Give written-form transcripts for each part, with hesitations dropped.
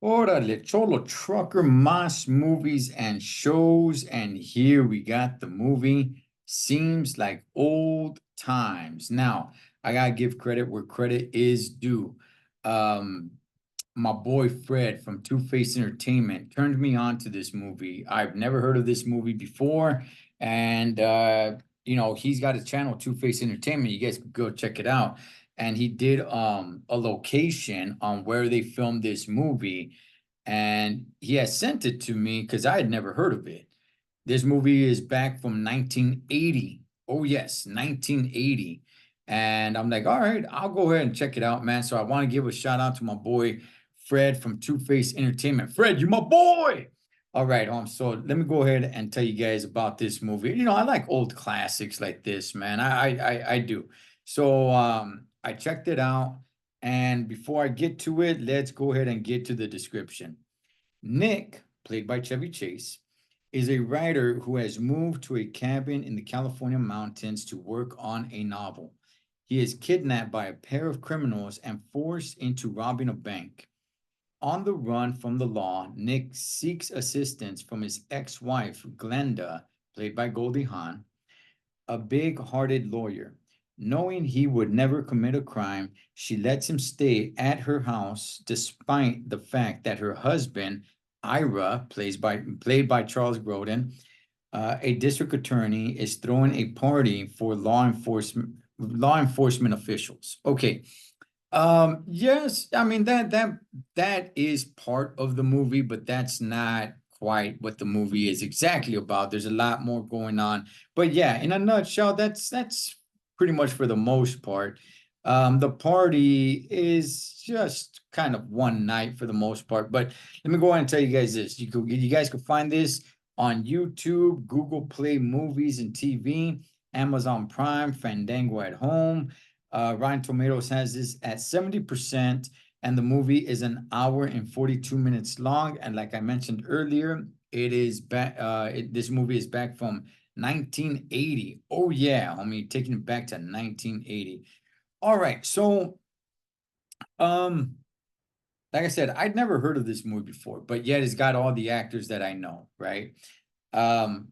Orale, Cholo Trucker Mas movies and shows. And here we got the movie. Seems like old times. Now, I gotta give credit where credit is due. Um, my boy Fred from Two Face Entertainment turned me on to this movie. I've never heard of this movie before. And he's got a channel, Two Face Entertainment. You guys can go check it out. And he did a location on where they filmed this movie. And he has sent it to me because I had never heard of it. This movie is back from 1980. Oh, yes, 1980. And I'm like, all right, I'll go ahead and check it out, man. So I want to give a shout out to my boy Fred from Two Face Entertainment. Fred, you my boy. All right, so let me go ahead and tell you guys about this movie. I like old classics like this, man. I do. So I checked it out, and before I get to it, let's go ahead and get to the description. Nick, played by Chevy Chase, is a writer who has moved to a cabin in the California mountains to work on a novel. He is kidnapped by a pair of criminals and forced into robbing a bank. On the run from the law, Nick seeks assistance from his ex-wife, Glenda, played by Goldie Hawn, a big-hearted lawyer. Knowing he would never commit a crime, she lets him stay at her house despite the fact that her husband, Ira, played by Charles Grodin, a district attorney, is throwing a party for law enforcement officials. Okay, yes, I mean that is part of the movie, but that's not quite what the movie is exactly about. There's a lot more going on. But yeah, in a nutshell, that's pretty much for the most part. The party is just kind of one night for the most part. But let me go ahead and tell you guys this. You guys can find this on YouTube, Google Play Movies and TV, Amazon Prime, Fandango at Home. Rotten Tomatoes has this at 70%, and the movie is an hour and 42 minutes long. And like I mentioned earlier, it is back. This movie is back from 1980. Oh yeah, I mean, taking it back to 1980. All right, so um, like I said, I'd never heard of this movie before, but yet it's got all the actors that I know, right? Um,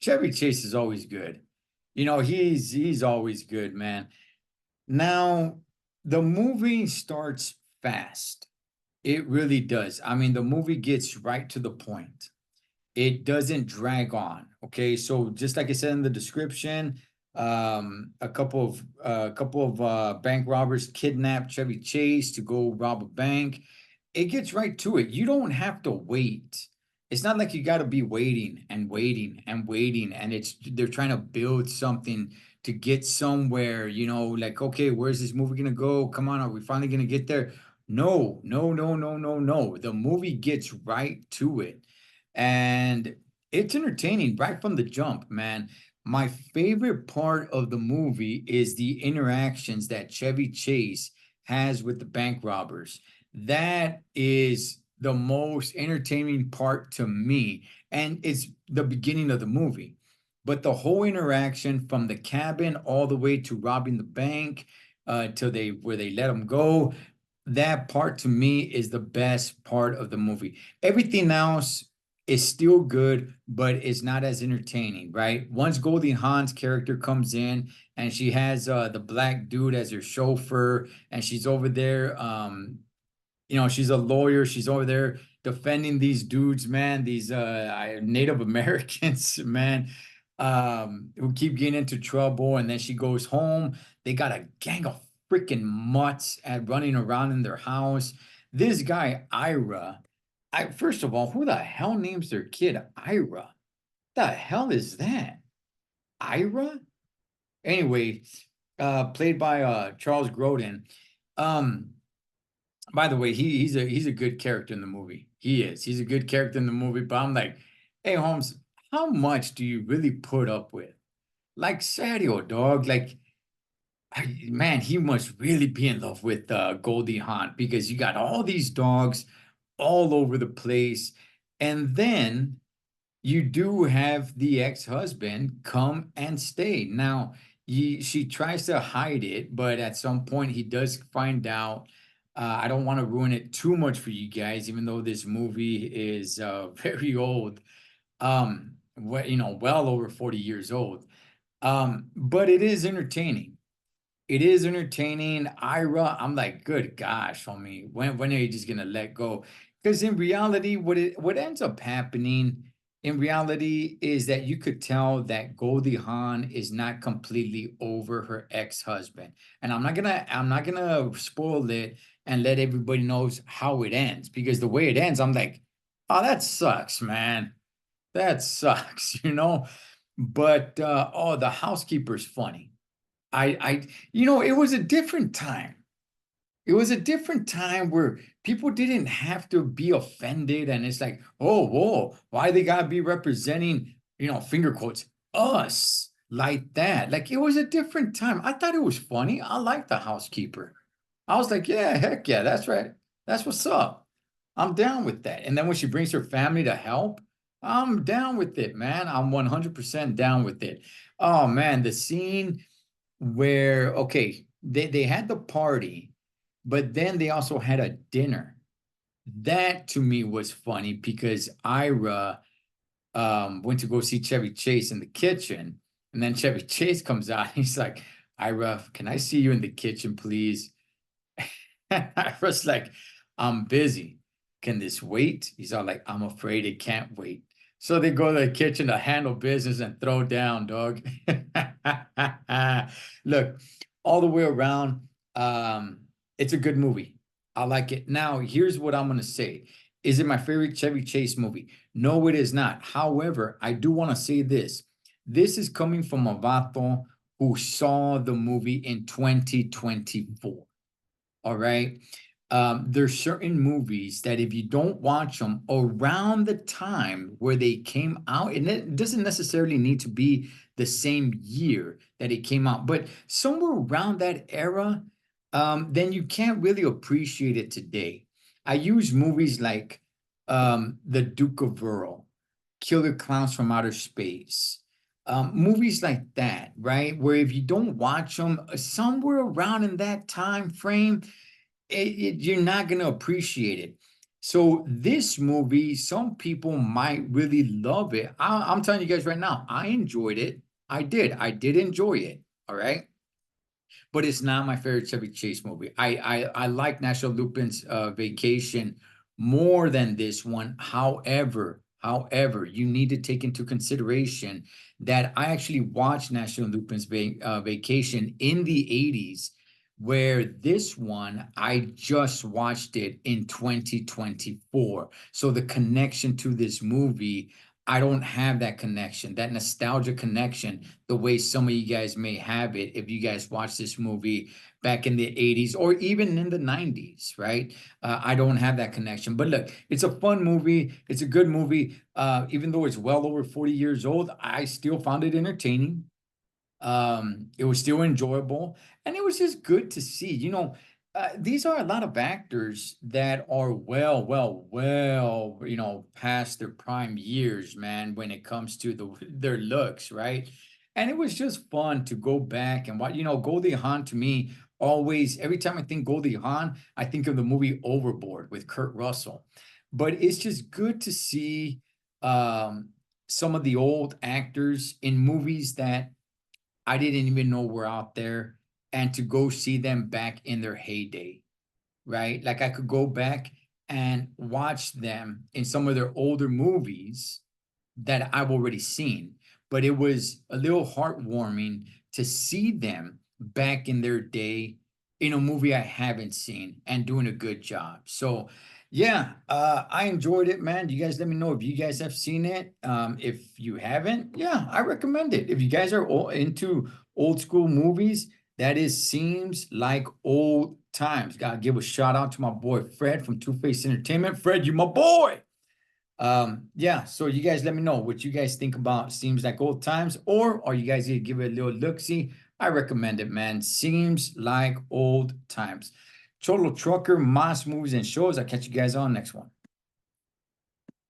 Chevy Chase is always good. He's always good, man. Now, the movie starts fast. It really does. I mean, the movie gets right to the point. It doesn't drag on. Okay, so just like I said in the description, a couple of bank robbers kidnap Chevy Chase to go rob a bank. It gets right to it. You don't have to wait. It's not like you got to be waiting and waiting and waiting, and they're trying to build something to get somewhere. Like, okay, where's this movie gonna go? Come on, are we finally gonna get there? No, no, no, no, no, no. The movie gets right to it. And it's entertaining right from the jump, man. My favorite part of the movie is the interactions that Chevy Chase has with the bank robbers. That is the most entertaining part to me. And it's the beginning of the movie. But the whole interaction from the cabin all the way to robbing the bank, till where they let him go, that part to me is the best part of the movie. Everything else is still good, but it's not as entertaining, right? Once Goldie Hawn's character comes in and she has the black dude as her chauffeur, and she's over there, she's a lawyer, she's over there defending these dudes, man, these Native Americans, man, who keep getting into trouble, and then she goes home. They got a gang of freaking mutts running around in their house. This guy, Ira, first of all, who the hell names their kid Ira? The hell is that? Ira? Anyway, played by Charles Grodin. Um, by the way, he's a good character in the movie. He is. He's a good character in the movie, but I'm like, hey Holmes, how much do you really put up with? Like Sadio, dog. Like, man, he must really be in love with Goldie Hawn, because you got all these dogs all over the place. And then you do have the ex-husband come and stay. Now, she tries to hide it, but at some point he does find out. I don't want to ruin it too much for you guys, even though this movie is very old. Well over 40 years old. But it is entertaining. It is entertaining. Ira, I'm like, good gosh, homie, when are you just gonna let go? Because in reality, what ends up happening in reality is that you could tell that Goldie Hawn is not completely over her ex-husband. And I'm not gonna spoil it and let everybody knows how it ends, because the way it ends, I'm like, oh, that sucks, man. That sucks, you know. But oh, the housekeeper's funny. It was a different time. It was a different time where people didn't have to be offended, and it's like, oh, whoa, why they gotta be representing, finger quotes, us like that? Like, it was a different time. I thought it was funny. I liked the housekeeper. I was like, yeah, heck yeah, that's right. That's what's up. I'm down with that. And then when she brings her family to help, I'm down with it, man. I'm 100% down with it. Oh man, the scene where, okay, they had the party, but then they also had a dinner. That to me was funny because Ira went to go see Chevy Chase in the kitchen, and then Chevy Chase comes out. He's like, Ira, can I see you in the kitchen, please? I was like, I'm busy. Can this wait? He's all like, I'm afraid it can't wait. So they go to the kitchen to handle business and throw down, dog. Look, all the way around, it's a good movie. I like it. Now, here's what I'm gonna say. Is it my favorite Chevy Chase movie? No, it is not. However, I do want to say this. This is coming from a vato who saw the movie in 2024. All right. There's certain movies that if you don't watch them around the time where they came out, and it doesn't necessarily need to be the same year that it came out, but somewhere around that era, then you can't really appreciate it today. I use movies like The Duke of Earl, Killer Clowns from Outer Space, movies like that, right? Where if you don't watch them somewhere around in that time frame, you're not going to appreciate it. So this movie, some people might really love it. I'm telling you guys right now, I enjoyed it. I did enjoy it. All right, but it's not my favorite Chevy Chase movie. I like National Lupin's Vacation more than this one. However, you need to take into consideration that I actually watched National Lupin's Vacation in the 80s, where this one I just watched it in 2024. So the connection to this movie, I don't have that connection, that nostalgia connection, the way some of you guys may have it if you guys watched this movie back in the 80s or even in the 90s, right? I don't have that connection. But look, it's a fun movie. It's a good movie. Even though it's well over 40 years old, I still found it entertaining. It was still enjoyable, and it was just good to see. These are a lot of actors that are well, past their prime years, man, when it comes to their looks, right? And it was just fun to go back and watch. Goldie Hawn to me always, every time I think Goldie Hawn, I think of the movie Overboard with Kurt Russell. But it's just good to see some of the old actors in movies that I didn't even know were out there, and to go see them back in their heyday, right? Like I could go back and watch them in some of their older movies that I've already seen, but it was a little heartwarming to see them back in their day in a movie I haven't seen and doing a good job. So, yeah, I enjoyed it, man. You guys let me know if you guys have seen it. If you haven't, yeah, I recommend it. If you guys are all into old school movies, that is seems like old times. Gotta give a shout out to my boy Fred from Two Face Entertainment. Fred, you my boy. Yeah, so you guys let me know what you guys think about Seems Like Old Times, or are you guys gonna give it a little look-see? I recommend it, man. Seems Like Old Times. Cholo Trucker, M.A.S. Movies and Shows. I'll catch you guys on next one.